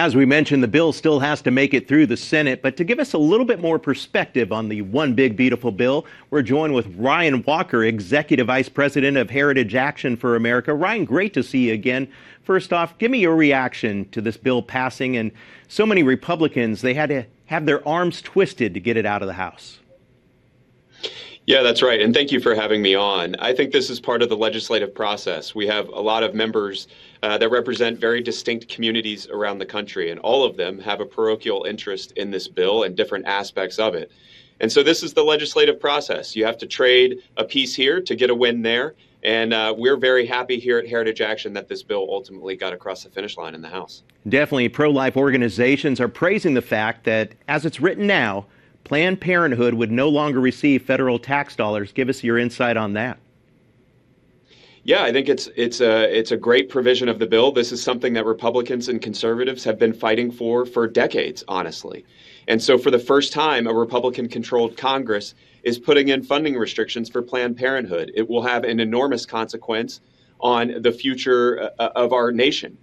As we mentioned, the bill still has to make it through the Senate, but to give us a little bit more perspective on the One Big Beautiful Bill, we're joined with Ryan Walker, Executive Vice President of Heritage Action for America. Ryan, great to see you again. First off, give me your reaction to this bill passing, and so many Republicans, they had to have their arms twisted to get it out of the House. Yeah, that's right. And thank you for having me on. I think this is part of the legislative process. We have a lot of members that represent very distinct communities around the country, and all of them have a parochial interest in this bill and different aspects of it. And so this is the legislative process. You have to trade a piece here to get a win there. And we're very happy here at Heritage Action that this bill ultimately got across the finish line in the House. Definitely, pro-life organizations are praising the fact that, as it's written now, Planned Parenthood would no longer receive federal tax dollars. Give us your insight on that. Yeah, I think it's a great provision of the bill. This is something that Republicans and conservatives have been fighting for decades, honestly. And so for the first time, a Republican-controlled Congress is putting in funding restrictions for Planned Parenthood. It will have an enormous consequence on the future of our nation.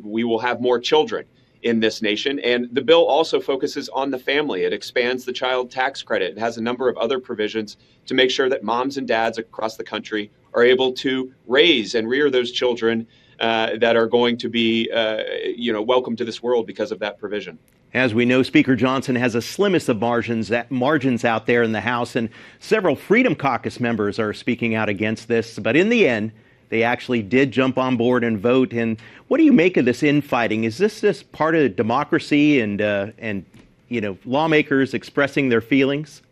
We will have more children in this nation. And the bill also focuses on the family. It expands the child tax credit. It has a number of other provisions to make sure that moms and dads across the country are able to raise and rear those children that are going to be, welcome to this world because of that provision. As we know, Speaker Johnson has the slimmest of margins out there in the House, and several Freedom Caucus members are speaking out against this. But in the end, they actually did jump on board and vote. And what do you make of this infighting? Is this just part of democracy and lawmakers expressing their feelings?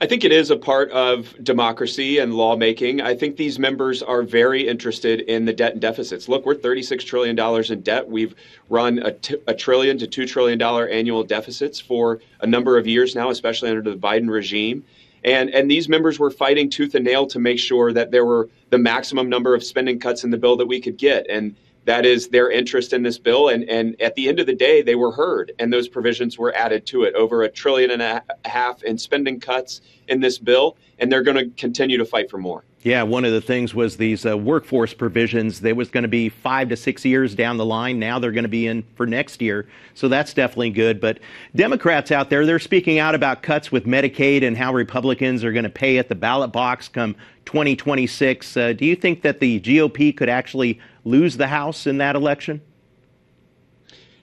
I think it is a part of democracy and lawmaking. I think these members are very interested in the debt and deficits. Look, we're $36 trillion in debt. We've run a trillion to $2 trillion annual deficits for a number of years now, especially under the Biden regime. And these members were fighting tooth and nail to make sure that there were the maximum number of spending cuts in the bill that we could get. And that is their interest in this bill. And at the end of the day, they were heard, and those provisions were added to it. Over $1.5 trillion in spending cuts in this bill, and they're going to continue to fight for more. Yeah, one of the things was these workforce provisions. There was going to be 5 to 6 years down the line. Now they're going to be in for next year. So that's definitely good. But Democrats out there, they're speaking out about cuts with Medicaid and how Republicans are going to pay at the ballot box come 2026. Do you think that the GOP could actually lose the House in that election?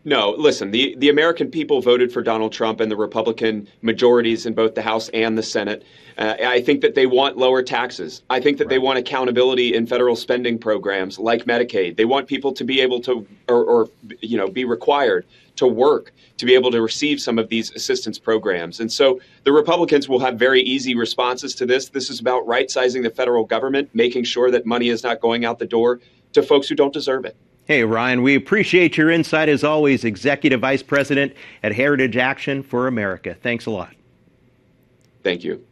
No, listen, the American people voted for Donald Trump and the Republican majorities in both the House and the Senate. I think that they want lower taxes. I think that they want accountability in federal spending programs like Medicaid. They want people to be able to be required to work to be able to receive some of these assistance programs. And so the Republicans will have very easy responses to this. This is about right-sizing the federal government, making sure that money is not going out the door to folks who don't deserve it. Hey, Ryan, we appreciate your insight as always, Executive Vice President at Heritage Action for America. Thanks a lot. Thank you.